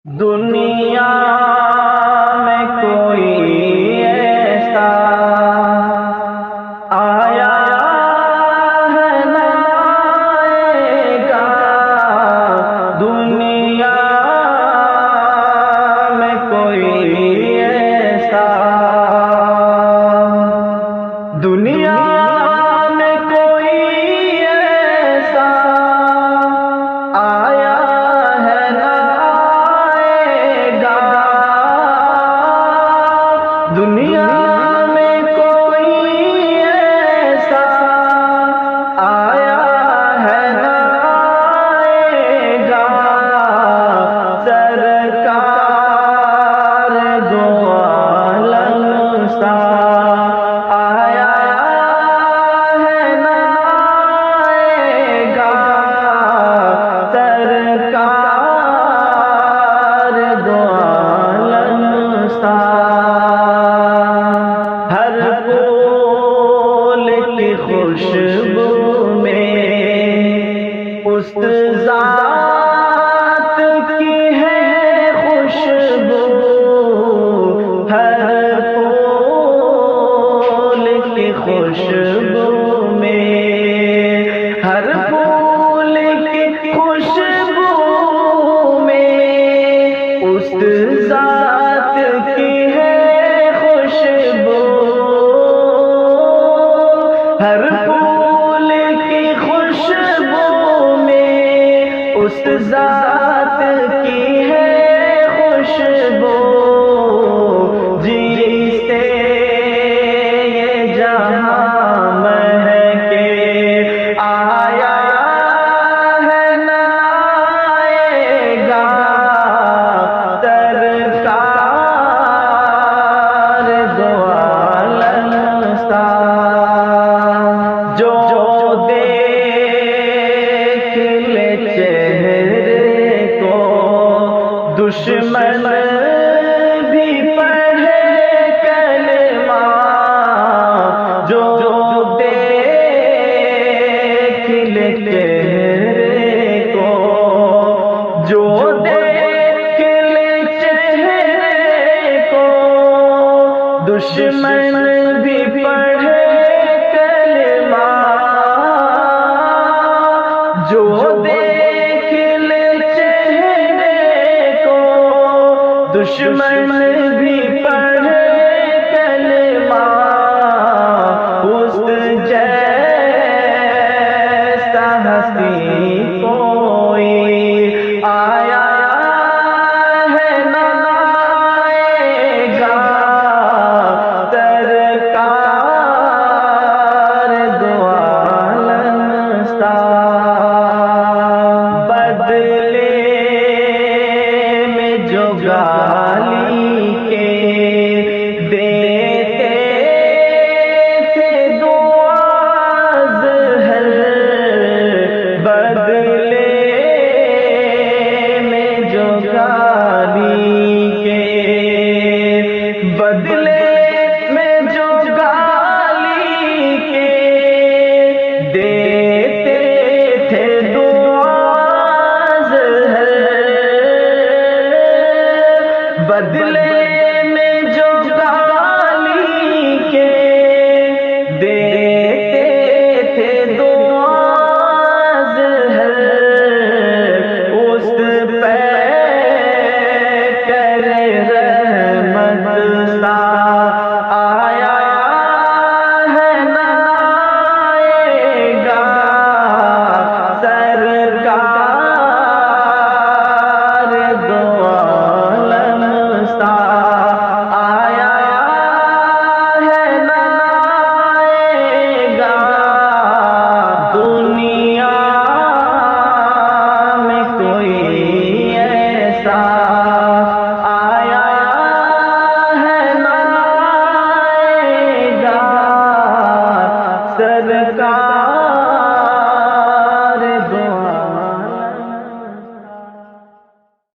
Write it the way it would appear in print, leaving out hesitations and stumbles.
دنیا میں کوئی ایسا آیا ہے نہ آئے گا، دنیا میں کوئی ایسا، دنیا میں کوئی ایسا آیا ہے نہ دنیا میں کوئی ایسا آیا ہے نہ آئے گا، سرکار دو عالم سا آیا ہے نہ آئے گا، سرکار دو عالم سا، خوشبو میں اس ذات کی ہے خوشبو، ہر پھول کی خوشبو میں، ہر پھول کی خوشبو میں اس ذات کی ہے خوشبو، ہر پھول کی خوشبو میں اس ذات کی ہے خوشبو، جس سے یہ جہاں مہکے آیا ہے نہ آئے گا، سرکار دو عالم سا، جو دیکھ لے چہرے کو دشمن بھی پڑھے کلمہ، جو دیکھ لے چہرے کو، جو دیکھ لے چہرے کو دشمن بھی پڑھے جو دیکھ لے چہرے کو دشمن بھی پڑھے کلمہ، اس جیسا ہستی کوئی آیا ہے نہ آئے گا، سرکار دو عالم سا، بدلے میں جو گالی کے دیتے تھے دعاز ہے، بدلے میں جو گالی کے، بدلے میں جو گالی کے دیتے تھے دعاز ہے، بدلے